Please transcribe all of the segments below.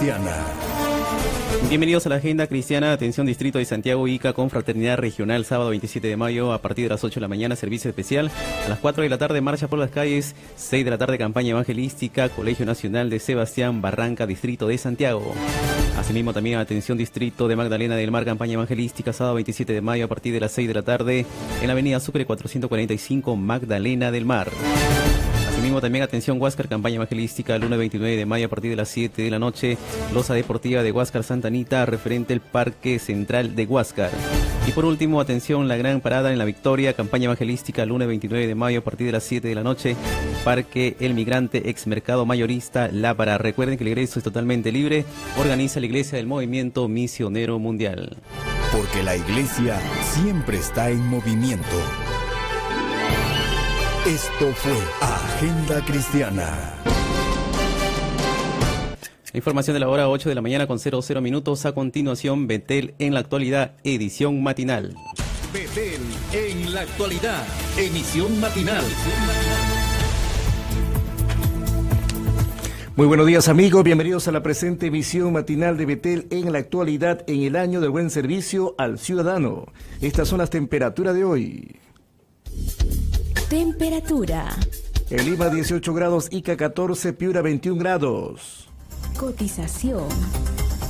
Cristiana. Bienvenidos a la Agenda Cristiana. Atención, Distrito de Santiago, Ica, con Fraternidad Regional, sábado 27 de mayo, a partir de las 8 de la mañana, servicio especial. A las 4 de la tarde, marcha por las calles. 6 de la tarde, campaña evangelística, Colegio Nacional de Sebastián, Barranca, Distrito de Santiago. Asimismo, también atención, Distrito de Magdalena del Mar, campaña evangelística, sábado 27 de mayo, a partir de las 6 de la tarde, en la avenida Sucre 445, Magdalena del Mar. Asimismo, también atención, Huáscar, campaña evangelística, lunes 29 de mayo a partir de las 7 de la noche, loza deportiva de Huáscar Santa Anita, referente al Parque Central de Huáscar. Y por último, atención, la gran parada en La Victoria, campaña evangelística, lunes 29 de mayo a partir de las 7 de la noche, Parque El Migrante, ex mercado mayorista Lápara. Recuerden que el ingreso es totalmente libre, organiza la Iglesia del Movimiento Misionero Mundial. Porque la Iglesia siempre está en movimiento. Esto fue Agenda Cristiana. Información de la hora 8 de la mañana con 00 minutos. A continuación, Betel en la actualidad, edición matinal. Betel en la actualidad, emisión matinal. Muy buenos días, amigos, bienvenidos a la presente emisión matinal de Betel en la actualidad, en el año del buen servicio al ciudadano. Estas son las temperaturas de hoy. Temperatura. En Lima 18 grados, Ica 14, Piura 21 grados. Cotización.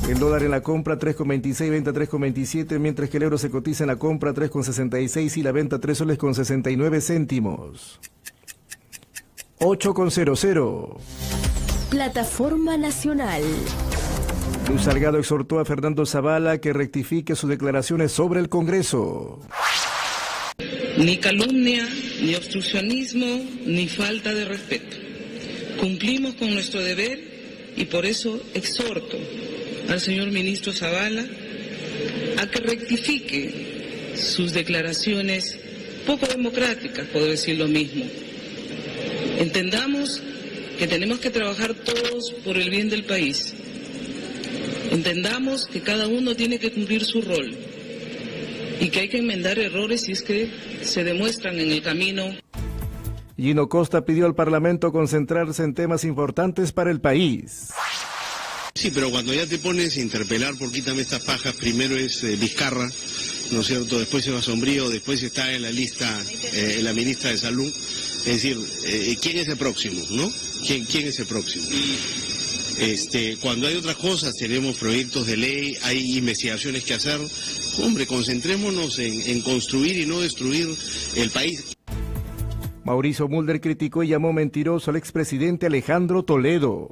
El dólar en la compra 3,26, venta 3,27, mientras que el euro se cotiza en la compra 3,66 y la venta 3 soles con 69 céntimos. 8,00. Plataforma Nacional. Luz Salgado exhortó a Fernando Zavala que rectifique sus declaraciones sobre el Congreso. Ni calumnia, ni obstruccionismo, ni falta de respeto. Cumplimos con nuestro deber y por eso exhorto al señor ministro Zavala a que rectifique sus declaraciones poco democráticas, puedo decir lo mismo. Entendamos que tenemos que trabajar todos por el bien del país. Entendamos que cada uno tiene que cumplir su rol y que hay que enmendar errores si es que se demuestran en el camino. Gino Costa pidió al Parlamento concentrarse en temas importantes para el país. Sí, pero cuando ya te pones a interpelar por quítame estas pajas, primero es Vizcarra, ¿no es cierto? Después se va Sombrío, después está en la lista la ministra de Salud. Es decir, ¿quién es el próximo, no? ¿Quién es el próximo? Cuando hay otras cosas, tenemos proyectos de ley, hay investigaciones que hacer. Hombre, concentrémonos en construir y no destruir el país. Mauricio Mulder criticó y llamó mentiroso al expresidente Alejandro Toledo.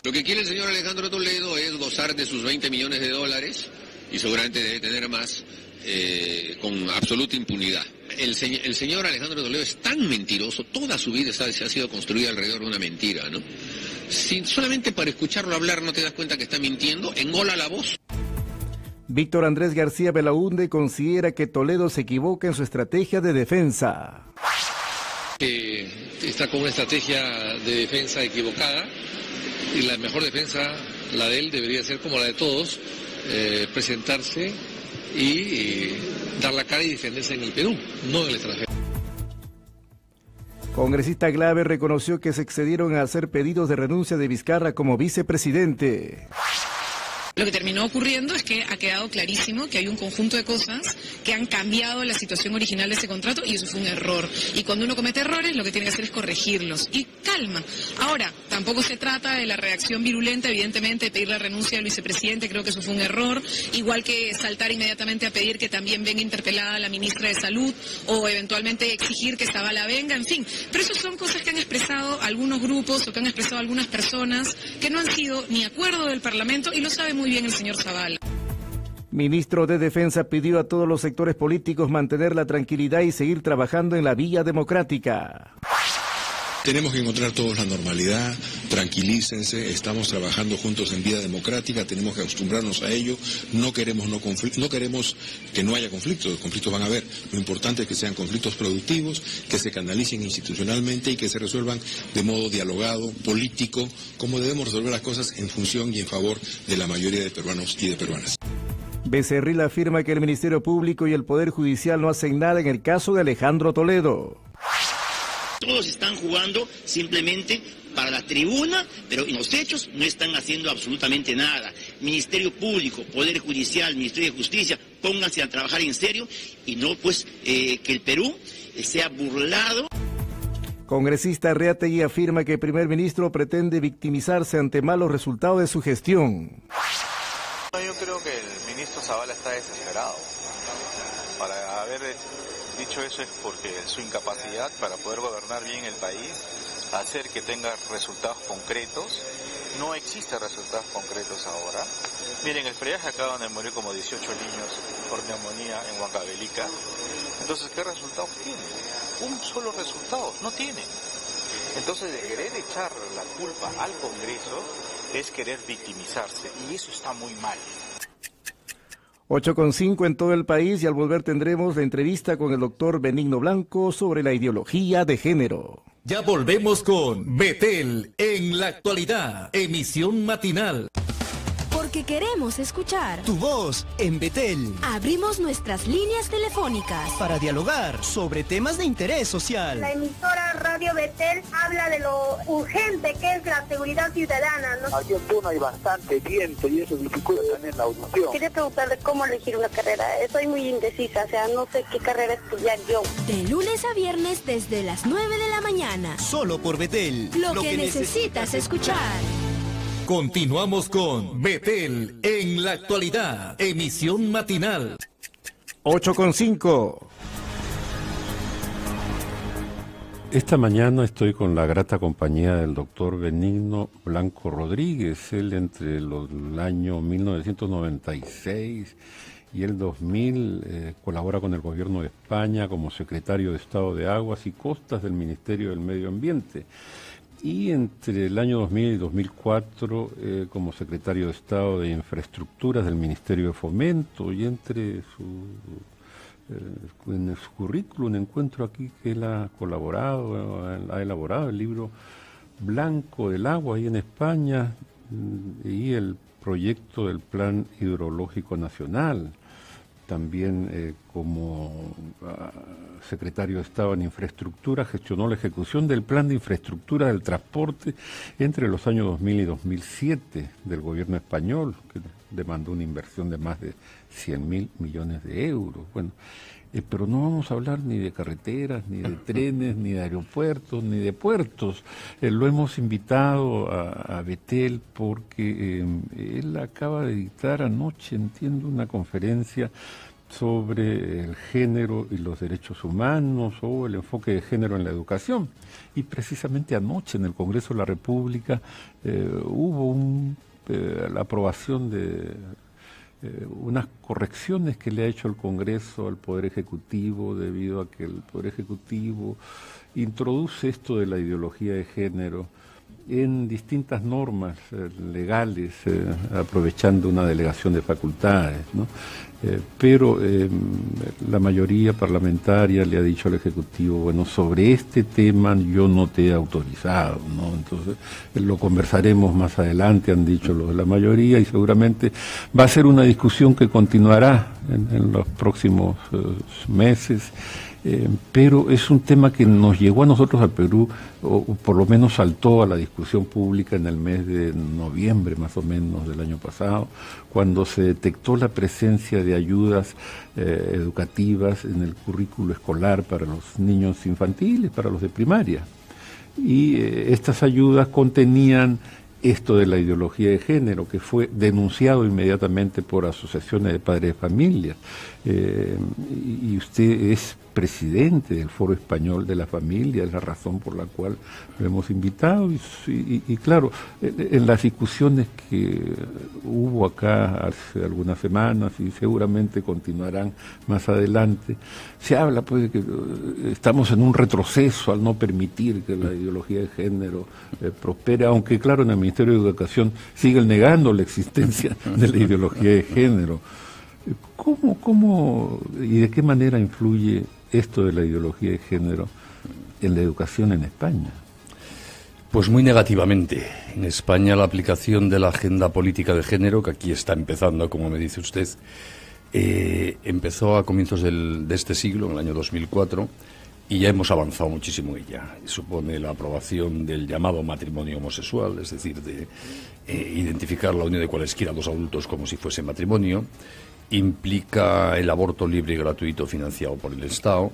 Lo que quiere el señor Alejandro Toledo es gozar de sus 20 millones de dólares, y seguramente debe tener más, con absoluta impunidad. El señor Alejandro Toledo es tan mentiroso, toda su vida se ha sido construida alrededor de una mentira, ¿no? Si solamente para escucharlo hablar no te das cuenta que está mintiendo, engola la voz. Víctor Andrés García Belaúnde considera que Toledo se equivoca en su estrategia de defensa. Está con una estrategia de defensa equivocada y la mejor defensa, la de él, debería ser como la de todos, presentarse y dar la cara y defenderse en el Perú, no en el extranjero. Congresista Glave reconoció que se excedieron a hacer pedidos de renuncia de Vizcarra como vicepresidente. Lo que terminó ocurriendo es que ha quedado clarísimo que hay un conjunto de cosas que han cambiado la situación original de ese contrato y eso fue un error. Y cuando uno comete errores, lo que tiene que hacer es corregirlos. Y calma. Ahora, tampoco se trata de la reacción virulenta, evidentemente, de pedir la renuncia del vicepresidente, creo que eso fue un error. Igual que saltar inmediatamente a pedir que también venga interpelada la ministra de Salud o eventualmente exigir que Zavala venga, en fin. Pero eso son cosas que han expresado algunos grupos o que han expresado algunas personas que no han sido ni acuerdo del Parlamento y lo sabe muy bien el señor Zavala. Ministro de Defensa pidió a todos los sectores políticos mantener la tranquilidad y seguir trabajando en la vía democrática. Tenemos que encontrar todos la normalidad, tranquilícense, estamos trabajando juntos en vía democrática, tenemos que acostumbrarnos a ello, no queremos que no haya conflictos, los conflictos van a haber, lo importante es que sean conflictos productivos, que se canalicen institucionalmente y que se resuelvan de modo dialogado, político, como debemos resolver las cosas en función y en favor de la mayoría de peruanos y de peruanas. Becerril afirma que el Ministerio Público y el Poder Judicial no hacen nada en el caso de Alejandro Toledo. Todos están jugando simplemente para la tribuna, pero en los hechos no están haciendo absolutamente nada. Ministerio Público, Poder Judicial, Ministerio de Justicia, pónganse a trabajar en serio y no pues que el Perú sea burlado. Congresista Reategui afirma que el primer ministro pretende victimizarse ante malos resultados de su gestión. Yo creo que el ministro Zavala está desesperado. Para haber dicho eso es porque su incapacidad para poder gobernar bien el país, hacer que tenga resultados concretos, no existen resultados concretos ahora. Miren, el freaje acaban de morir como 18 niños por neumonía en Huancavelica. Entonces, ¿qué resultados tiene? Un solo resultado, no tiene. Entonces, de querer echar la culpa al Congreso es querer victimizarse, y eso está muy mal. 8:05 en todo el país, y al volver tendremos la entrevista con el doctor Benigno Blanco sobre la ideología de género. Ya volvemos con Betel en la actualidad, emisión matinal. Porque queremos escuchar tu voz en Betel. Abrimos nuestras líneas telefónicas para dialogar sobre temas de interés social. La emisora Radio Betel habla de lo urgente que es la seguridad ciudadana, ¿no? Aquí en Puno hay bastante viento y eso dificulta también la audición. Quería preguntarle cómo elegir una carrera. Soy muy indecisa, o sea, no sé qué carrera estudiar yo. De lunes a viernes desde las 9 de la mañana. Solo por Betel. Lo que necesitas escuchar. Continuamos con Betel en la actualidad, emisión matinal. 8:05. Esta mañana estoy con la grata compañía del doctor Benigno Blanco Rodríguez. Él entre el año 1996 y el 2000 colabora con el gobierno de España como secretario de Estado de Aguas y Costas del Ministerio del Medio Ambiente. Y entre el año 2000 y 2004 como secretario de Estado de Infraestructuras del Ministerio de Fomento, y entre en su currículum encuentro aquí que él ha colaborado, ha elaborado el libro Blanco del Agua ahí en España y el proyecto del Plan Hidrológico Nacional. También como secretario de Estado en Infraestructura gestionó la ejecución del Plan de Infraestructura del Transporte entre los años 2000 y 2007 del gobierno español, que demandó una inversión de más de 100.000 millones de euros. Bueno, pero no vamos a hablar ni de carreteras, ni de trenes, ni de aeropuertos, ni de puertos. Lo hemos invitado a Betel porque él acaba de dictar anoche, entiendo, una conferencia sobre el género y los derechos humanos o el enfoque de género en la educación. Y precisamente anoche en el Congreso de la República hubo la aprobación de unas correcciones que le ha hecho el Congreso al Poder Ejecutivo debido a que el Poder Ejecutivo introduce esto de la ideología de género en distintas normas legales, aprovechando una delegación de facultades, ¿no? Pero la mayoría parlamentaria le ha dicho al Ejecutivo, bueno, sobre este tema yo no te he autorizado, ¿no? Entonces lo conversaremos más adelante, han dicho los de la mayoría, y seguramente va a ser una discusión que continuará en los próximos meses. Pero es un tema que nos llegó a nosotros al Perú, o por lo menos saltó a la discusión pública en el mes de noviembre más o menos del año pasado, cuando se detectó la presencia de ayudas educativas en el currículo escolar para los niños infantiles, para los de primaria. Y estas ayudas contenían esto de la ideología de género, que fue denunciado inmediatamente por asociaciones de padres de familia. Y usted es presidente del Foro Español de la Familia, es la razón por la cual lo hemos invitado. Y claro, en las discusiones que hubo acá hace algunas semanas y seguramente continuarán más adelante, se habla pues de que estamos en un retroceso al no permitir que la ideología de género prospere, aunque claro, en el Ministerio de Educación siguen negando la existencia de la ideología de género. ¿Cómo y de qué manera influye esto de la ideología de género en la educación en España? Pues muy negativamente. En España la aplicación de la agenda política de género, que aquí está empezando, como me dice usted, empezó a comienzos de este siglo, en el año 2004, y ya hemos avanzado muchísimo en ella. Supone la aprobación del llamado matrimonio homosexual, es decir, de identificar la unión de cualesquiera dos adultos como si fuese matrimonio. Implica el aborto libre y gratuito financiado por el Estado.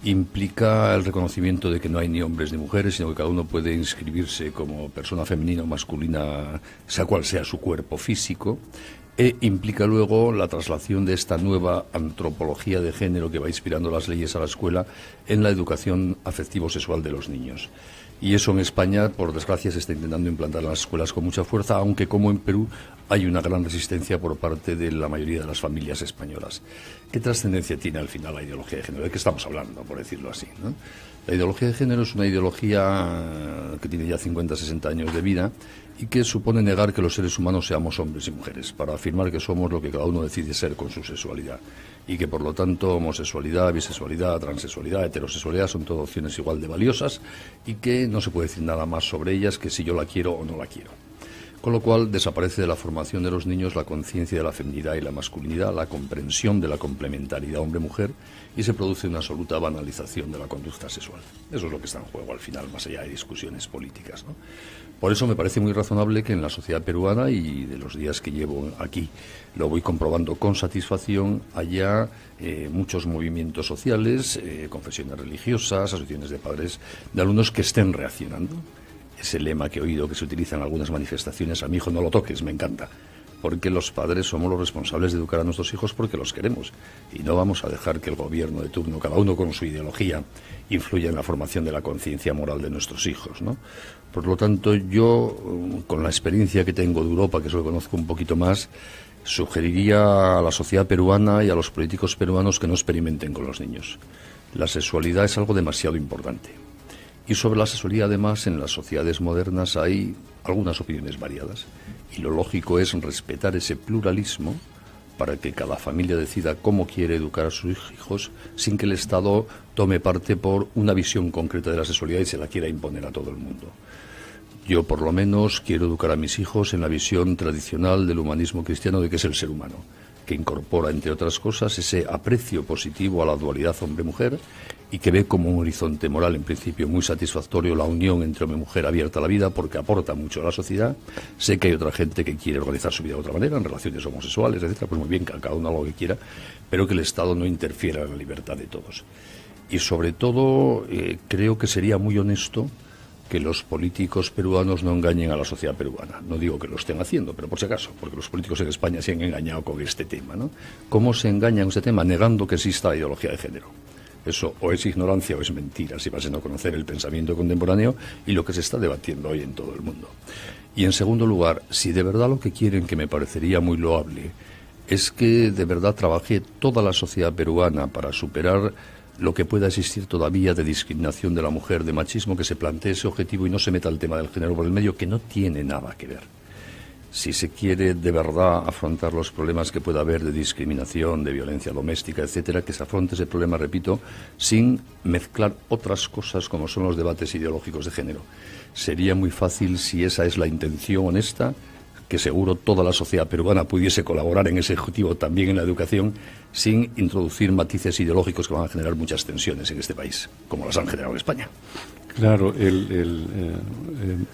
Implica el reconocimiento de que no hay ni hombres ni mujeres, sino que cada uno puede inscribirse como persona femenina o masculina, sea cual sea su cuerpo físico. E implica luego la traslación de esta nueva antropología de género que va inspirando las leyes a la escuela en la educación afectivo-sexual de los niños. Y eso en España, por desgracia, se está intentando implantar en las escuelas con mucha fuerza, aunque como en Perú hay una gran resistencia por parte de la mayoría de las familias españolas. ¿Qué trascendencia tiene al final la ideología de género? ¿De qué estamos hablando, por decirlo así, ¿no? La ideología de género es una ideología que tiene ya 50, 60 años de vida y que supone negar que los seres humanos seamos hombres y mujeres, para afirmar que somos lo que cada uno decide ser con su sexualidad, y que por lo tanto homosexualidad, bisexualidad, transexualidad, heterosexualidad son todas opciones igual de valiosas y que no se puede decir nada más sobre ellas que si yo la quiero o no la quiero. Con lo cual desaparece de la formación de los niños la conciencia de la feminidad y la masculinidad, la comprensión de la complementariedad hombre-mujer, y se produce una absoluta banalización de la conducta sexual. Eso es lo que está en juego al final, más allá de discusiones políticas, ¿no? Por eso me parece muy razonable que en la sociedad peruana, y de los días que llevo aquí lo voy comprobando con satisfacción, haya muchos movimientos sociales, confesiones religiosas, asociaciones de padres de alumnos que estén reaccionando. Ese lema que he oído que se utiliza en algunas manifestaciones, a mi hijo no lo toques, me encanta, porque los padres somos los responsables de educar a nuestros hijos porque los queremos, y no vamos a dejar que el gobierno de turno, cada uno con su ideología, influya en la formación de la conciencia moral de nuestros hijos, ¿no? Por lo tanto, yo, con la experiencia que tengo de Europa, que eso lo conozco un poquito más, sugeriría a la sociedad peruana y a los políticos peruanos que no experimenten con los niños. La sexualidad es algo demasiado importante. Y sobre la sexualidad, además, en las sociedades modernas hay algunas opiniones variadas. Y lo lógico es respetar ese pluralismo para que cada familia decida cómo quiere educar a sus hijos sin que el Estado tome parte por una visión concreta de la sexualidad y se la quiera imponer a todo el mundo. Yo, por lo menos, quiero educar a mis hijos en la visión tradicional del humanismo cristiano de qué es el ser humano, que incorpora, entre otras cosas, ese aprecio positivo a la dualidad hombre-mujer y que ve como un horizonte moral, en principio, muy satisfactorio la unión entre hombre y mujer abierta a la vida porque aporta mucho a la sociedad. Sé que hay otra gente que quiere organizar su vida de otra manera, en relaciones homosexuales, etcétera, pues muy bien, que cada uno haga lo que quiera, pero que el Estado no interfiera en la libertad de todos. Y sobre todo, creo que sería muy honesto que los políticos peruanos no engañen a la sociedad peruana. No digo que lo estén haciendo, pero por si acaso, porque los políticos en España se han engañado con este tema, ¿no? ¿Cómo se engañan con este tema? Negando que exista la ideología de género. Eso o es ignorancia o es mentira, si vas a no conocer el pensamiento contemporáneo y lo que se está debatiendo hoy en todo el mundo. Y en segundo lugar, si de verdad lo que quieren, que me parecería muy loable, es que de verdad trabaje toda la sociedad peruana para superar lo que pueda existir todavía de discriminación de la mujer, de machismo, que se plantee ese objetivo y no se meta el tema del género por el medio, que no tiene nada que ver. Si se quiere de verdad afrontar los problemas que pueda haber de discriminación, de violencia doméstica, etcétera, que se afronte ese problema, repito, sin mezclar otras cosas como son los debates ideológicos de género. Sería muy fácil, si esa es la intención honesta, que seguro toda la sociedad peruana pudiese colaborar en ese objetivo también en la educación, sin introducir matices ideológicos que van a generar muchas tensiones en este país, como las han generado en España. Claro, en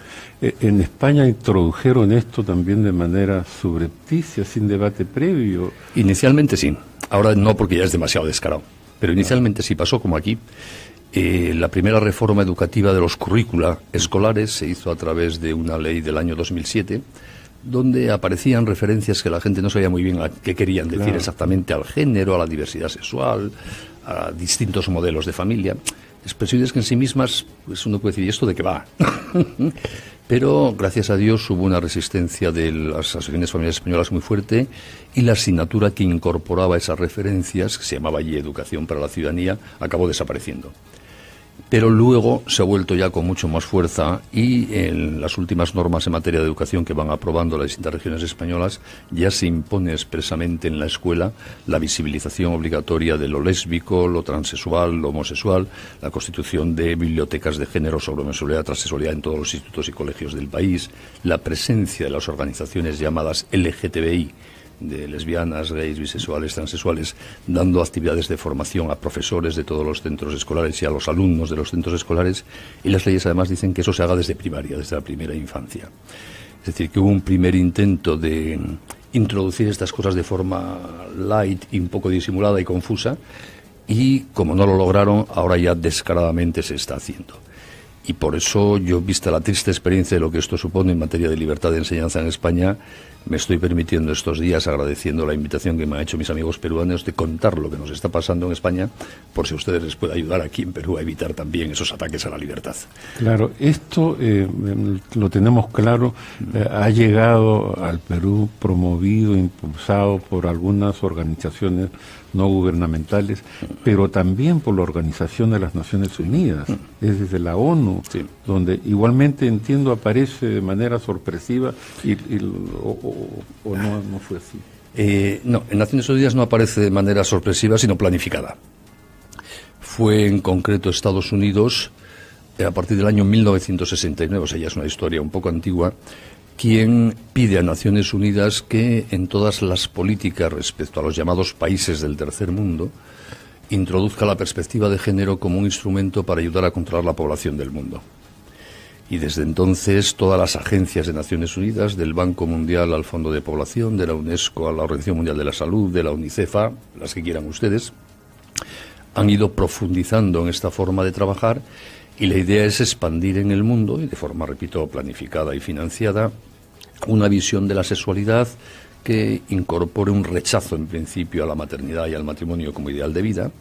España introdujeron esto también de manera subrepticia, sin debate previo. Inicialmente sí, ahora no, porque ya es demasiado descarado, pero inicialmente sí pasó como aquí. La primera reforma educativa de los currícula escolares se hizo a través de una ley del año 2007, donde aparecían referencias que la gente no sabía muy bien a qué querían decir exactamente, al género, a la diversidad sexual, a distintos modelos de familia. Expresiones que en sí mismas, pues uno puede decir, ¿y esto de qué va? Pero, gracias a Dios, hubo una resistencia de las asociaciones familiares españolas muy fuerte y la asignatura que incorporaba esas referencias, que se llamaba allí Educación para la Ciudadanía, acabó desapareciendo. Pero luego se ha vuelto ya con mucho más fuerza y en las últimas normas en materia de educación que van aprobando las distintas regiones españolas ya se impone expresamente en la escuela la visibilización obligatoria de lo lésbico, lo transexual, lo homosexual, la constitución de bibliotecas de género sobre homosexualidad y transexualidad en todos los institutos y colegios del país, la presencia de las organizaciones llamadas LGTBI de lesbianas, gays, bisexuales, transexuales, dando actividades de formación a profesores de todos los centros escolares y a los alumnos de los centros escolares, y las leyes además dicen que eso se haga desde primaria, desde la primera infancia. Es decir, que hubo un primer intento de introducir estas cosas de forma light y un poco disimulada y confusa, y como no lo lograron, ahora ya descaradamente se está haciendo. Y por eso yo, vista la triste experiencia de lo que esto supone en materia de libertad de enseñanza en España, me estoy permitiendo estos días, agradeciendo la invitación que me han hecho mis amigos peruanos, de contar lo que nos está pasando en España, por si a ustedes les puede ayudar aquí en Perú a evitar también esos ataques a la libertad. Claro, esto lo tenemos claro, ha llegado al Perú promovido, impulsado por algunas organizaciones no gubernamentales, pero también por la Organización de las Naciones Unidas, es desde la ONU, donde igualmente entiendo aparece de manera sorpresiva o no fue así. No, en Naciones Unidas no aparece de manera sorpresiva, sino planificada. Fue en concreto Estados Unidos, a partir del año 1969, o sea, ya es una historia un poco antigua, quien pide a Naciones Unidas que en todas las políticas respecto a los llamados países del tercer mundo introduzca la perspectiva de género como un instrumento para ayudar a controlar la población del mundo. Y desde entonces todas las agencias de Naciones Unidas, del Banco Mundial al Fondo de Población, de la UNESCO a la Organización Mundial de la Salud, de la UNICEF, las que quieran ustedes, han ido profundizando en esta forma de trabajar, y la idea es expandir en el mundo, y de forma, repito, planificada y financiada, una visión de la sexualidad que incorpore un rechazo en principio a la maternidad y al matrimonio como ideal de vida,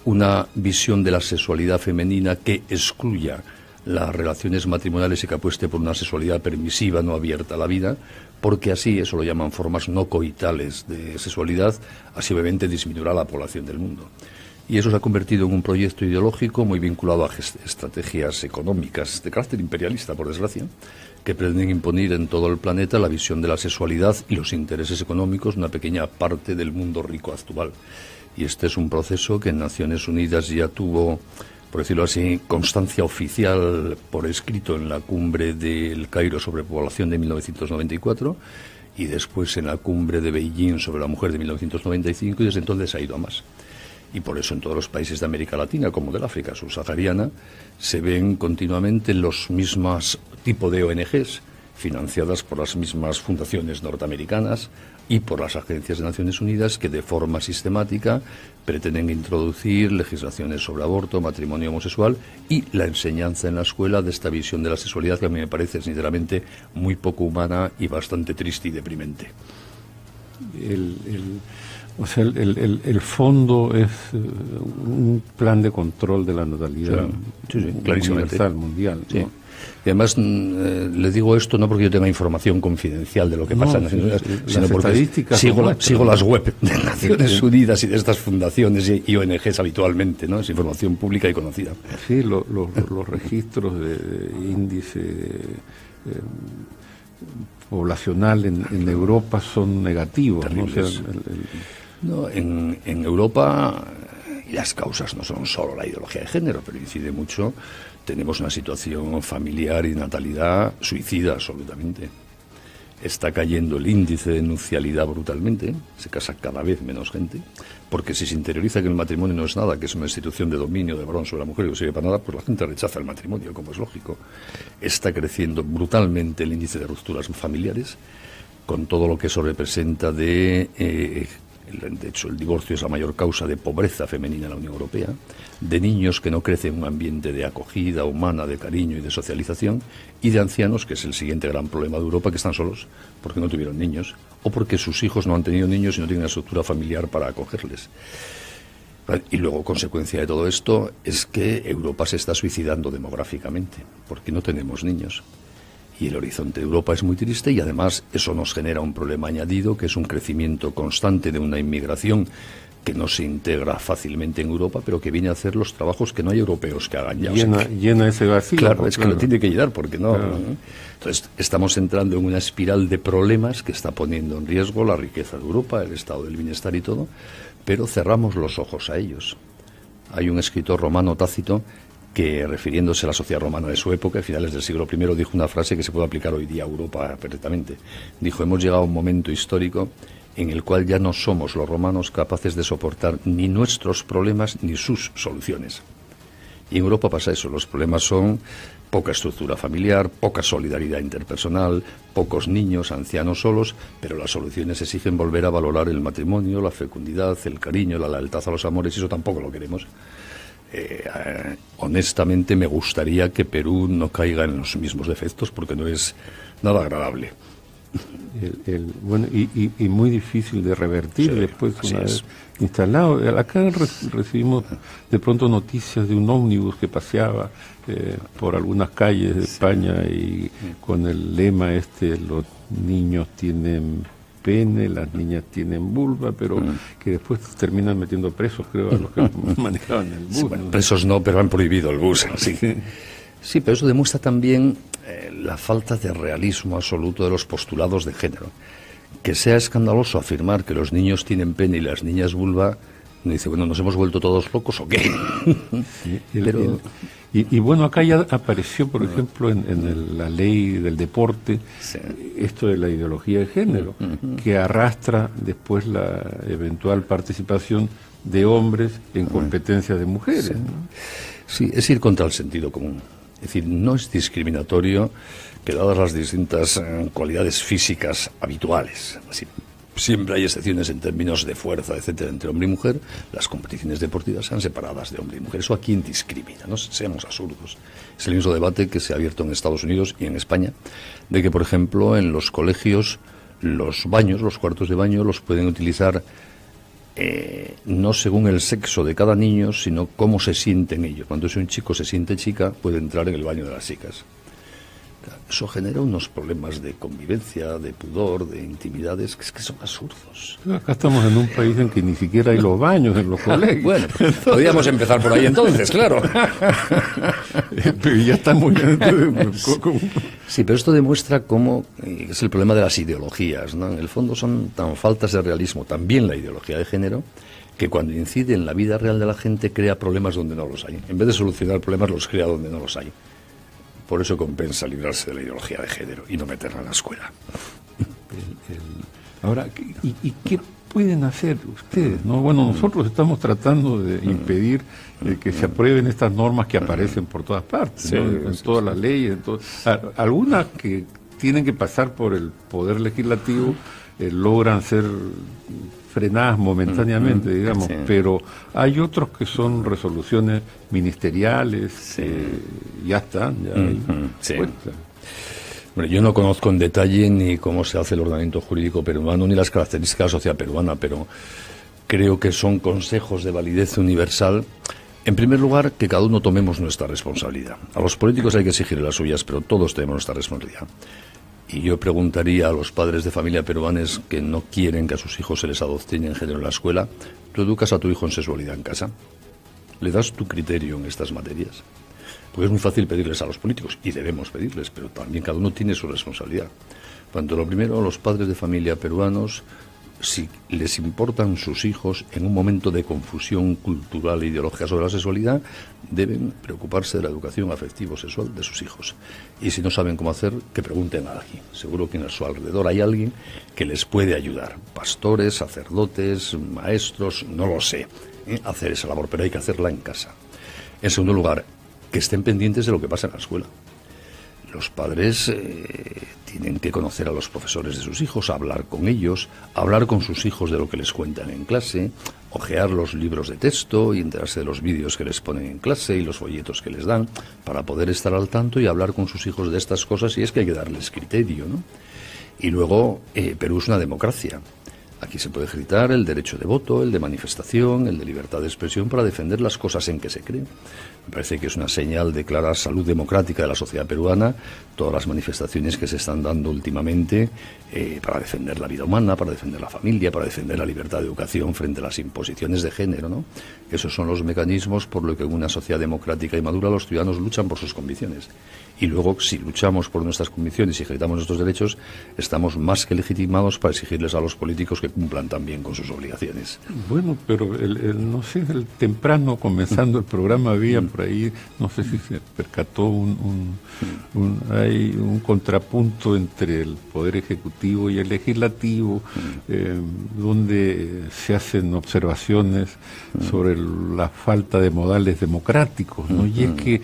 una visión de la sexualidad femenina que excluya las relaciones matrimoniales y que apueste por una sexualidad permisiva, no abierta a la vida, porque así, eso lo llaman formas no coitales de sexualidad, así obviamente disminuirá la población del mundo. Y eso se ha convertido en un proyecto ideológico muy vinculado a estrategias económicas de carácter imperialista, por desgracia, que pretenden imponer en todo el planeta la visión de la sexualidad y los intereses económicos de una pequeña parte del mundo rico actual. Y este es un proceso que en Naciones Unidas ya tuvo, por decirlo así, constancia oficial por escrito en la cumbre del Cairo sobre población de 1994 y después en la cumbre de Beijing sobre la mujer de 1995, y desde entonces ha ido a más. Y por eso en todos los países de América Latina, como del África subsahariana, se ven continuamente los mismos tipos de ONGs financiadas por las mismas fundaciones norteamericanas y por las agencias de Naciones Unidas que de forma sistemática pretenden introducir legislaciones sobre aborto, matrimonio homosexual y la enseñanza en la escuela de esta visión de la sexualidad que a mí me parece sinceramente muy poco humana y bastante triste y deprimente. O sea, el fondo es un plan de control de la natalidad universal, mundial. Sí. ¿No? Y además, le digo esto no porque yo tenga información confidencial de lo que pasa en Naciones Unidas, sino porque sigo las web de Naciones Unidas y de estas fundaciones y ONGs habitualmente, ¿no? Es información pública y conocida. Sí, los registros de índice poblacional en Europa son negativos, ¿no? O sea, No, en Europa las causas no son solo la ideología de género, pero incide mucho. Tenemos una situación familiar y natalidad suicida absolutamente. Está cayendo el índice de nupcialidad brutalmente, se casa cada vez menos gente, porque si se interioriza que el matrimonio no es nada, que es una institución de dominio de varón sobre la mujer y que no sirve para nada, pues la gente rechaza el matrimonio, como es lógico. Está creciendo brutalmente el índice de rupturas familiares, con todo lo que eso representa de hecho, el divorcio es la mayor causa de pobreza femenina en la Unión Europea, de niños que no crecen en un ambiente de acogida humana, de cariño y de socialización, y de ancianos, que es el siguiente gran problema de Europa, que están solos porque no tuvieron niños, o porque sus hijos no han tenido niños y no tienen una estructura familiar para acogerles. Y luego, consecuencia de todo esto, es que Europa se está suicidando demográficamente, porque no tenemos niños. Y el horizonte de Europa es muy triste, y además eso nos genera un problema añadido, que es un crecimiento constante de una inmigración que no se integra fácilmente en Europa, pero que viene a hacer los trabajos que no hay europeos que hagan ya. Llena ese vacío. Claro, es que lo tiene que llenar, porque no. Claro. Entonces, estamos entrando en una espiral de problemas que está poniendo en riesgo la riqueza de Europa, el estado del bienestar y todo, pero cerramos los ojos a ellos. Hay un escritor romano, Tácito, que, refiriéndose a la sociedad romana de su época, a finales del siglo I, dijo una frase que se puede aplicar hoy día a Europa perfectamente. Dijo: hemos llegado a un momento histórico en el cual ya no somos los romanos capaces de soportar ni nuestros problemas ni sus soluciones. Y en Europa pasa eso, los problemas son poca estructura familiar, poca solidaridad interpersonal, pocos niños, ancianos solos, pero las soluciones exigen volver a valorar el matrimonio, la fecundidad, el cariño, la lealtad a los amores, y eso tampoco lo queremos. Honestamente me gustaría que Perú no caiga en los mismos defectos, porque no es nada agradable. Bueno, y muy difícil de revertir después una vez instalado. Acá recibimos de pronto noticias de un ómnibus que paseaba por algunas calles de España y con el lema los niños tienen pene, las niñas tienen vulva, pero que después terminan metiendo presos, creo, a los que manejaban el bus. Sí, bueno, presos no, pero han prohibido el bus. Sí, pero eso demuestra también la falta de realismo absoluto de los postulados de género. Que sea escandaloso afirmar que los niños tienen pene y las niñas vulva, uno dice, bueno, ¿nos hemos vuelto todos locos o qué? Sí, y bueno, acá ya apareció, por ejemplo, en la ley del deporte, esto de la ideología de género, que arrastra después la eventual participación de hombres en competencias de mujeres. Sí, es ir contra el sentido común. Es decir, no es discriminatorio que, dadas las distintas cualidades físicas habituales, así, siempre hay excepciones en términos de fuerza, etcétera, entre hombre y mujer, las competiciones deportivas sean separadas de hombre y mujer. ¿Eso a quién discrimina? No seamos absurdos. Es el mismo debate que se ha abierto en Estados Unidos y en España, de que, por ejemplo, en los colegios, los baños, los cuartos de baño, los pueden utilizar no según el sexo de cada niño, sino cómo se sienten ellos. Cuando un chico se siente chica, puede entrar en el baño de las chicas. Eso genera unos problemas de convivencia, de pudor, de intimidades, que son absurdos. Acá estamos en un país en que ni siquiera hay los baños en los colegios. Bueno, podríamos empezar por ahí entonces, claro. Pero ya está muy bien. Sí, pero esto demuestra cómo es el problema de las ideologías, ¿no? En el fondo son tan faltas de realismo, también la ideología de género, que cuando incide en la vida real de la gente crea problemas donde no los hay. En vez de solucionar problemas, los crea donde no los hay. Por eso compensa librarse de la ideología de género y no meterla en la escuela. Ahora, ¿y qué pueden hacer ustedes? ¿No? Bueno, nosotros estamos tratando de impedir que se aprueben estas normas que aparecen por todas partes, ¿no? En todas las leyes. Algunas que tienen que pasar por el Poder Legislativo logran ser frenadas momentáneamente, digamos, pero hay otros que son resoluciones ministeriales, ya están, ya hay. Bueno, yo no conozco en detalle ni cómo se hace el ordenamiento jurídico peruano, ni las características de la sociedad peruana, pero creo que son consejos de validez universal. En primer lugar, que cada uno tomemos nuestra responsabilidad. A los políticos hay que exigir las suyas, pero todos tenemos nuestra responsabilidad. Y yo preguntaría a los padres de familia peruanos que no quieren que a sus hijos se les adoctrine en género en la escuela, ¿tú educas a tu hijo en sexualidad en casa? ¿Le das tu criterio en estas materias? Porque es muy fácil pedirles a los políticos, y debemos pedirles, pero también cada uno tiene su responsabilidad. Cuanto lo primero, a los padres de familia peruanos, si les importan sus hijos en un momento de confusión cultural e ideológica sobre la sexualidad, deben preocuparse de la educación afectivo-sexual de sus hijos. Y si no saben cómo hacer, que pregunten a alguien. Seguro que a su alrededor hay alguien que les puede ayudar. Pastores, sacerdotes, maestros, no lo sé, hacer esa labor, pero hay que hacerla en casa. En segundo lugar, que estén pendientes de lo que pasa en la escuela. Los padres tienen que conocer a los profesores de sus hijos, hablar con ellos, hablar con sus hijos de lo que les cuentan en clase, hojear los libros de texto y enterarse de los vídeos que les ponen en clase y los folletos que les dan, para poder estar al tanto y hablar con sus hijos de estas cosas, y es que hay que darles criterio, ¿no? Y luego, Perú es una democracia. Aquí se puede ejercitar el derecho de voto, el de manifestación, el de libertad de expresión para defender las cosas en que se cree. Me parece que es una señal de clara salud democrática de la sociedad peruana todas las manifestaciones que se están dando últimamente para defender la vida humana, para defender la familia, para defender la libertad de educación frente a las imposiciones de género, ¿no? Esos son los mecanismos por los que en una sociedad democrática y madura los ciudadanos luchan por sus convicciones. Y luego, si luchamos por nuestras convicciones y ejercitamos nuestros derechos, estamos más que legitimados para exigirles a los políticos que cumplan también con sus obligaciones. Bueno, pero no sé, el temprano comenzando el programa había por ahí, no sé si se percató hay un contrapunto entre el Poder Ejecutivo y el Legislativo, donde se hacen observaciones sobre la falta de modales democráticos, ¿no? Y es que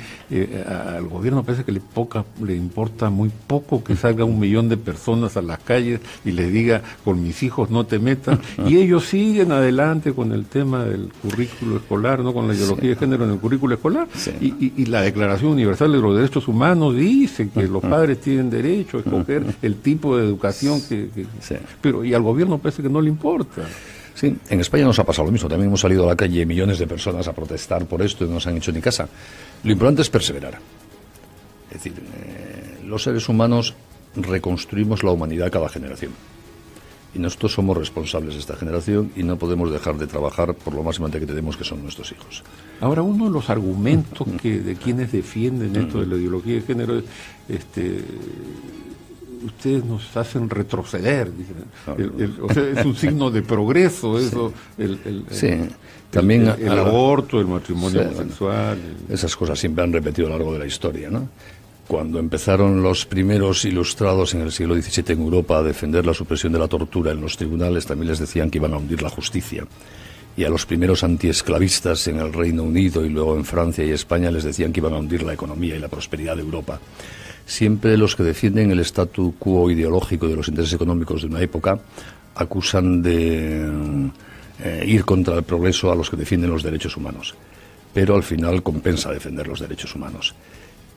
al gobierno parece que le importa muy poco que salga 1 millón de personas a las calles y les diga, con mis hijos no te metas, y ellos siguen adelante con el tema del currículo escolar, ¿no? Con la ideología de género en el currículo escolar, y la Declaración Universal de los Derechos Humanos dice que los padres tienen derecho a escoger el tipo de educación pero y al gobierno parece que no le importa. Sí, en España nos ha pasado lo mismo. También hemos salido a la calle millones de personas a protestar por esto y no nos han hecho ni casa. Lo importante es perseverar. Es decir, los seres humanos reconstruimos la humanidad cada generación. Y nosotros somos responsables de esta generación y no podemos dejar de trabajar por lo más importante que tenemos, que son nuestros hijos. Ahora, uno de los argumentos de quienes defienden esto de la ideología de género es ustedes nos hacen retroceder, dicen. O sea, es un signo de progreso eso, también el aborto, el matrimonio homosexual. Esas cosas siempre han repetido a lo largo de la historia, ¿no? Cuando empezaron los primeros ilustrados en el siglo XVII en Europa a defender la supresión de la tortura en los tribunales, también les decían que iban a hundir la justicia. Y a los primeros antiesclavistas en el Reino Unido y luego en Francia y España les decían que iban a hundir la economía y la prosperidad de Europa. Siempre los que defienden el statu quo ideológico de los intereses económicos de una época acusan de ir contra el progreso a los que defienden los derechos humanos. Pero al final compensa defender los derechos humanos.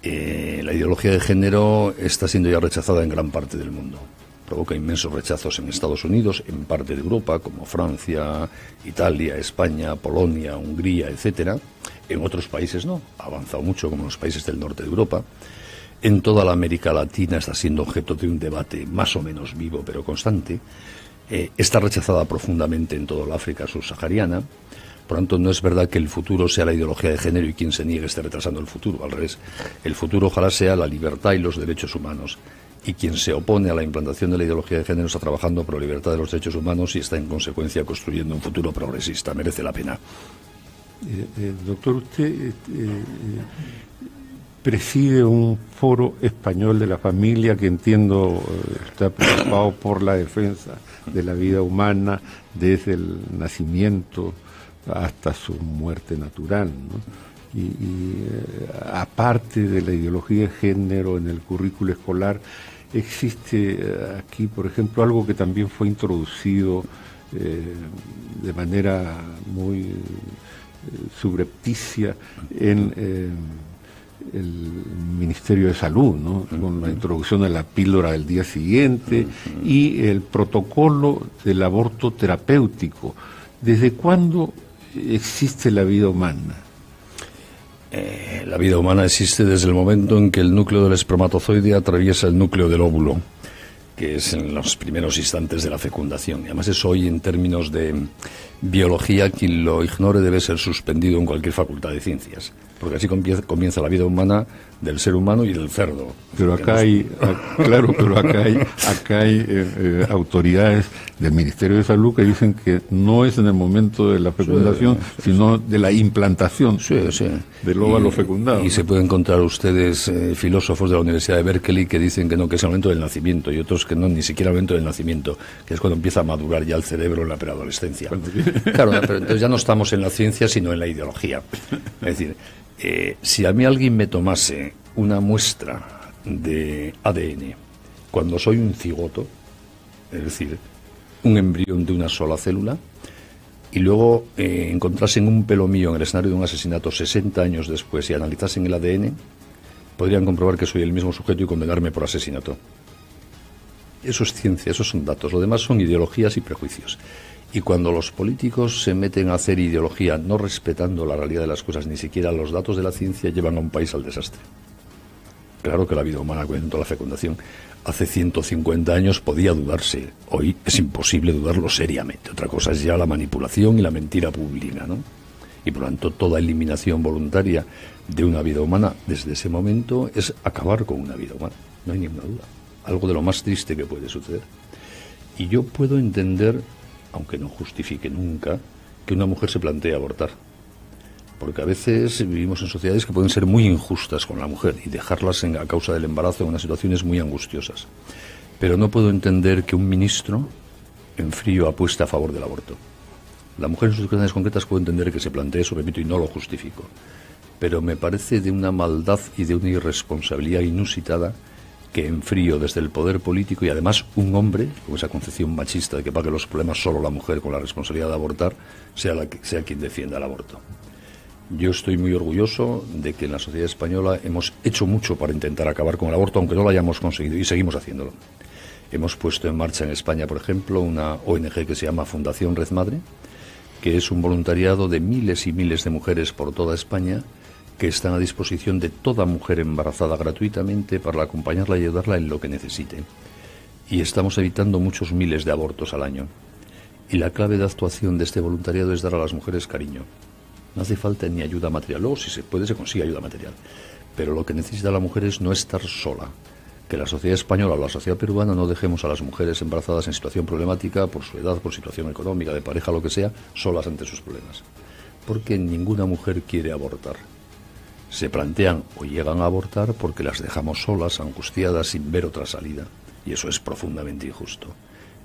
La ideología de género está siendo ya rechazada en gran parte del mundo. Provoca inmensos rechazos en Estados Unidos, en parte de Europa, como Francia, Italia, España, Polonia, Hungría, etcétera. En otros países no, ha avanzado mucho, como en los países del norte de Europa. En toda la América Latina está siendo objeto de un debate más o menos vivo, pero constante. Está rechazada profundamente en toda la África subsahariana. Por lo tanto, no es verdad que el futuro sea la ideología de género y quien se niegue esté retrasando el futuro. Al revés, el futuro ojalá sea la libertad y los derechos humanos. Y quien se opone a la implantación de la ideología de género está trabajando por la libertad de los derechos humanos y está en consecuencia construyendo un futuro progresista. Merece la pena. Doctor, usted preside un foro español de la familia que entiendo está preocupado por la defensa de la vida humana desde el nacimiento hasta su muerte natural, ¿no? Y aparte de la ideología de género en el currículo escolar, existe aquí, por ejemplo, algo que también fue introducido de manera muy subrepticia en el Ministerio de Salud, ¿no? Con la introducción de la píldora del día siguiente y el protocolo del aborto terapéutico. ¿Desde cuándo existe la vida humana? La vida humana existe desde el momento en que el núcleo del espermatozoide atraviesa el núcleo del óvulo, que es en los primeros instantes de la fecundación. Y además eso hoy, en términos de biología, quien lo ignore debe ser suspendido en cualquier facultad de ciencias, porque así comienza la vida humana del ser humano y del cerdo. Pero acá hay, claro, pero acá hay autoridades del Ministerio de Salud que dicen que no es en el momento de la fecundación, sino de la implantación del óvulo fecundado. Y se pueden encontrar ustedes filósofos de la Universidad de Berkeley que dicen que no, que es el momento del nacimiento, y otros que no, ni siquiera el momento del nacimiento, que es cuando empieza a madurar ya el cerebro en la preadolescencia. Claro, pero entonces ya no estamos en la ciencia, sino en la ideología. Es decir, si a mí alguien me tomase una muestra de ADN cuando soy un cigoto, es decir, un embrión de una sola célula, y luego encontrasen un pelo mío en el escenario de un asesinato 60 años después y analizasen el ADN, podrían comprobar que soy el mismo sujeto y condenarme por asesinato. Eso es ciencia, esos son datos. Lo demás son ideologías y prejuicios. Y cuando los políticos se meten a hacer ideología no respetando la realidad de las cosas, ni siquiera los datos de la ciencia, llevan a un país al desastre. Claro que la vida humana cuenta la fecundación. Hace 150 años podía dudarse. Hoy es imposible dudarlo seriamente. Otra cosa es ya la manipulación y la mentira pública, ¿no? Y por lo tanto toda eliminación voluntaria de una vida humana desde ese momento es acabar con una vida humana. No hay ninguna duda. Algo de lo más triste que puede suceder. Y yo puedo entender aunque no justifique nunca, que una mujer se plantee abortar. Porque a veces vivimos en sociedades que pueden ser muy injustas con la mujer y dejarlas a causa del embarazo en unas situaciones muy angustiosas. Pero no puedo entender que un ministro en frío apueste a favor del aborto. La mujer en sus circunstancias concretas puede entender que se plantee eso, repito, y no lo justifico. Pero me parece de una maldad y de una irresponsabilidad inusitada que en frío desde el poder político, y además un hombre, con esa concepción machista de que pague los problemas solo la mujer con la responsabilidad de abortar, sea quien defienda el aborto. Yo estoy muy orgulloso de que en la sociedad española hemos hecho mucho para intentar acabar con el aborto, aunque no lo hayamos conseguido, y seguimos haciéndolo. Hemos puesto en marcha en España, por ejemplo, una ONG que se llama Fundación Red Madre, que es un voluntariado de miles y miles de mujeres por toda España que están a disposición de toda mujer embarazada gratuitamente para acompañarla y ayudarla en lo que necesite. Y estamos evitando muchos miles de abortos al año. Y la clave de actuación de este voluntariado es dar a las mujeres cariño. No hace falta ni ayuda material. Luego, si se puede, se consigue ayuda material. Pero lo que necesita la mujer es no estar sola. Que la sociedad española o la sociedad peruana no dejemos a las mujeres embarazadas en situación problemática, por su edad, por situación económica, de pareja, lo que sea, solas ante sus problemas. Porque ninguna mujer quiere abortar. Se plantean o llegan a abortar porque las dejamos solas, angustiadas, sin ver otra salida. Y eso es profundamente injusto.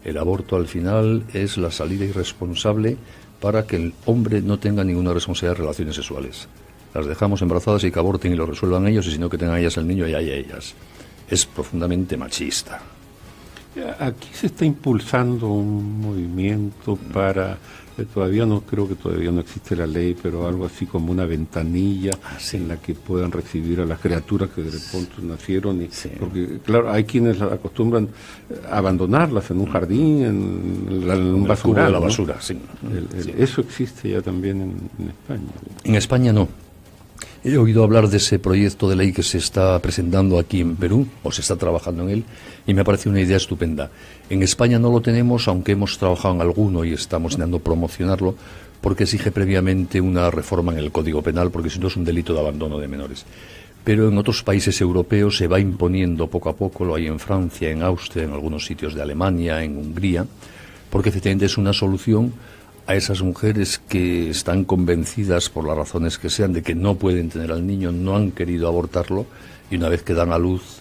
El aborto, al final, es la salida irresponsable para que el hombre no tenga ninguna responsabilidad de relaciones sexuales. Las dejamos embarazadas y que aborten y lo resuelvan ellos, y si no, que tengan ellas el niño y haya ellas. Es profundamente machista. Aquí se está impulsando un movimiento para, todavía no existe la ley, pero algo así como una ventanilla en la que puedan recibir a las criaturas que de pronto nacieron. Porque, claro, hay quienes acostumbran a abandonarlas en un jardín, en un basural. La basura, sí. Eso existe ya también en España. En España no. He oído hablar de ese proyecto de ley que se está presentando aquí en Perú, o se está trabajando en él, y me parece una idea estupenda. En España no lo tenemos, aunque hemos trabajado en alguno y estamos intentando promocionarlo, porque exige previamente una reforma en el Código Penal, porque si no es un delito de abandono de menores. Pero en otros países europeos se va imponiendo poco a poco, lo hay en Francia, en Austria, en algunos sitios de Alemania, en Hungría, porque efectivamente es una solución a esas mujeres que están convencidas, por las razones que sean, de que no pueden tener al niño, no han querido abortarlo, y una vez que dan a luz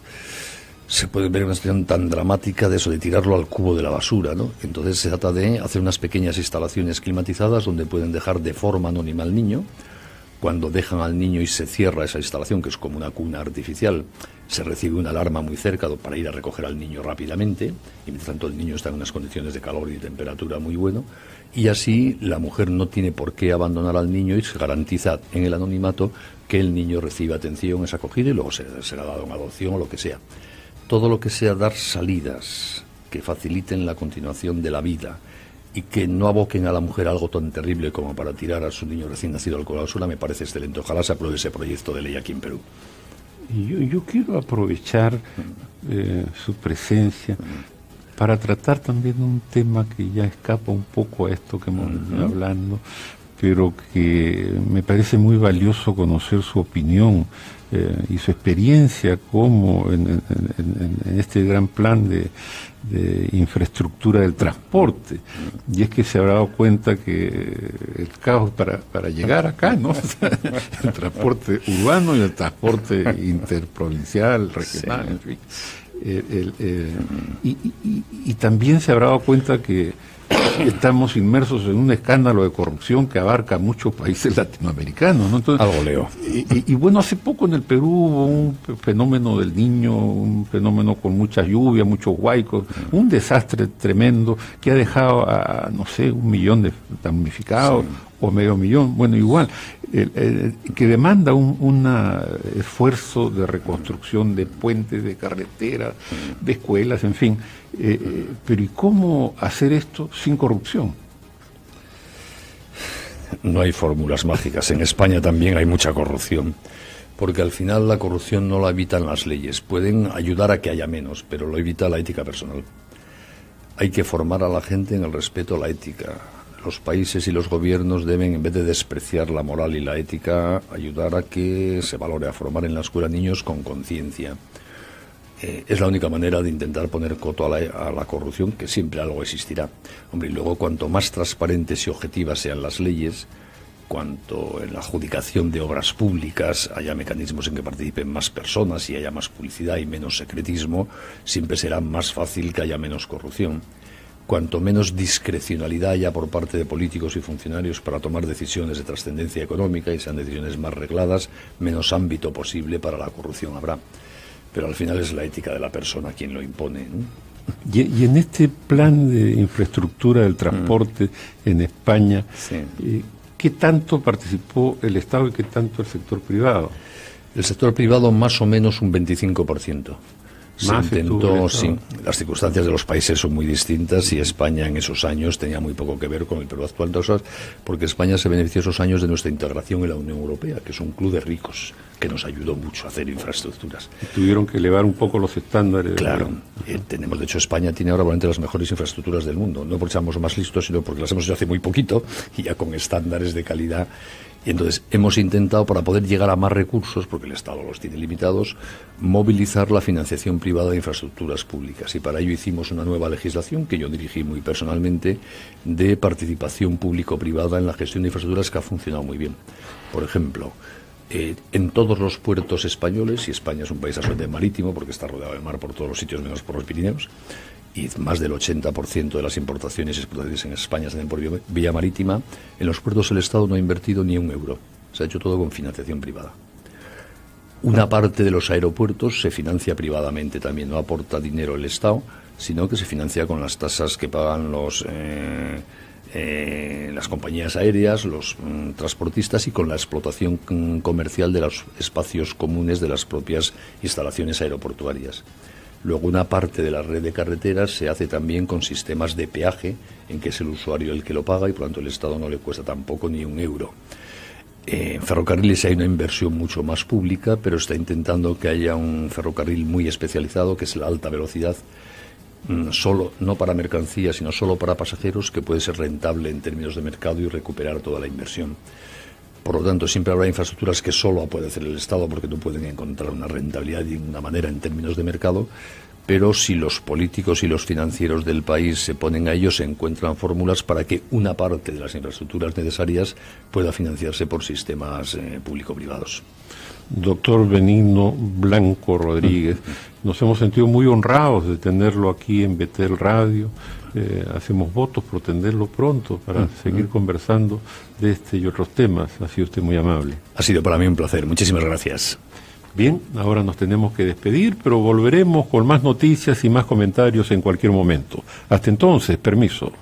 se puede ver una situación tan dramática de eso, de tirarlo al cubo de la basura, ¿no? Entonces se trata de hacer unas pequeñas instalaciones climatizadas donde pueden dejar de forma anónima al niño. Cuando dejan al niño y se cierra esa instalación, que es como una cuna artificial, se recibe una alarma muy cerca para ir a recoger al niño rápidamente, y mientras tanto el niño está en unas condiciones de calor y de temperatura muy bueno, y así la mujer no tiene por qué abandonar al niño y se garantiza en el anonimato que el niño recibe atención, es acogido y luego será dado en adopción o lo que sea. Todo lo que sea dar salidas que faciliten la continuación de la vida y que no aboquen a la mujer a algo tan terrible como para tirar a su niño recién nacido al cubo de la basura, me parece excelente. Ojalá se apruebe ese proyecto de ley aquí en Perú. Y yo quiero aprovechar su presencia para tratar también un tema que ya escapa un poco a esto que hemos venido hablando, pero que me parece muy valioso conocer su opinión y su experiencia como en este gran plan de infraestructura del transporte. Y es que se habrá dado cuenta que el caos para llegar acá, ¿no? El transporte urbano y el transporte interprovincial, regional, en fin. Y también se habrá dado cuenta que estamos inmersos en un escándalo de corrupción que abarca muchos países latinoamericanos, ¿no? Entonces, algo leo. Y bueno, hace poco en el Perú hubo un fenómeno del Niño, un fenómeno con mucha lluvia, muchos huaicos, un desastre tremendo que ha dejado a, no sé, 1 millón de damnificados, o 500.000, bueno, igual, que demanda un esfuerzo de reconstrucción de puentes, de carreteras, de escuelas, en fin. Pero ¿y cómo hacer esto sin corrupción? No hay fórmulas mágicas. En España también hay mucha corrupción, porque al final la corrupción no la evitan las leyes. Pueden ayudar a que haya menos, pero lo evita la ética personal. Hay que formar a la gente en el respeto a la ética. Los países y los gobiernos deben, en vez de despreciar la moral y la ética, ayudar a que se valore, a formar en la escuela niños con conciencia. es la única manera de intentar poner coto a la corrupción, que siempre algo existirá. Hombre, y luego cuanto más transparentes y objetivas sean las leyes, cuanto en la adjudicación de obras públicas haya mecanismos en que participen más personas y haya más publicidad y menos secretismo, siempre será más fácil que haya menos corrupción. Cuanto menos discrecionalidad haya por parte de políticos y funcionarios para tomar decisiones de trascendencia económica y sean decisiones más regladas, menos ámbito posible para la corrupción habrá. Pero al final es la ética de la persona quien lo impone, ¿no? Y en este plan de infraestructura del transporte en España, ¿qué tanto participó el Estado y qué tanto el sector privado? El sector privado más o menos un 25%. Se intentó, sí, las circunstancias de los países son muy distintas y España en esos años tenía muy poco que ver con el Perú actual, porque España se benefició esos años de nuestra integración en la Unión Europea, que es un club de ricos que nos ayudó mucho a hacer infraestructuras. Tuvieron que elevar un poco los estándares. Claro, tenemos, de hecho, España tiene ahora probablemente las mejores infraestructuras del mundo, no porque seamos más listos, sino porque las hemos hecho hace muy poquito y ya con estándares de calidad. Y entonces hemos intentado, para poder llegar a más recursos, porque el Estado los tiene limitados, movilizar la financiación privada de infraestructuras públicas. Y para ello hicimos una nueva legislación, que yo dirigí muy personalmente, de participación público-privada en la gestión de infraestructuras, que ha funcionado muy bien. Por ejemplo, en todos los puertos españoles, y España es un país absolutamente marítimo, porque está rodeado de mar por todos los sitios menos por los Pirineos, y más del 80% de las importaciones y exportaciones en España se hacen por vía marítima, en los puertos el Estado no ha invertido ni un euro. Se ha hecho todo con financiación privada. Una parte de los aeropuertos se financia privadamente también, no aporta dinero el Estado, sino que se financia con las tasas que pagan las compañías aéreas, los transportistas, y con la explotación comercial de los espacios comunes de las propias instalaciones aeroportuarias. Luego una parte de la red de carreteras se hace también con sistemas de peaje, en que es el usuario el que lo paga y por lo tanto el Estado no le cuesta tampoco ni un euro. En ferrocarriles hay una inversión mucho más pública, pero está intentando que haya un ferrocarril muy especializado, que es la alta velocidad, solo, no para mercancías, sino solo para pasajeros, que puede ser rentable en términos de mercado y recuperar toda la inversión. Por lo tanto, siempre habrá infraestructuras que solo puede hacer el Estado, porque no pueden encontrar una rentabilidad de ninguna manera en términos de mercado, pero si los políticos y los financieros del país se ponen a ello, se encuentran fórmulas para que una parte de las infraestructuras necesarias pueda financiarse por sistemas público-privados. Doctor Benigno Blanco Rodríguez, nos hemos sentido muy honrados de tenerlo aquí en Betel Radio. Hacemos votos por tenerlo pronto para seguir conversando de este y otros temas. Ha sido usted muy amable. Ha sido para mí un placer. Muchísimas gracias. Bien, ahora nos tenemos que despedir, pero volveremos con más noticias y más comentarios en cualquier momento. Hasta entonces, permiso.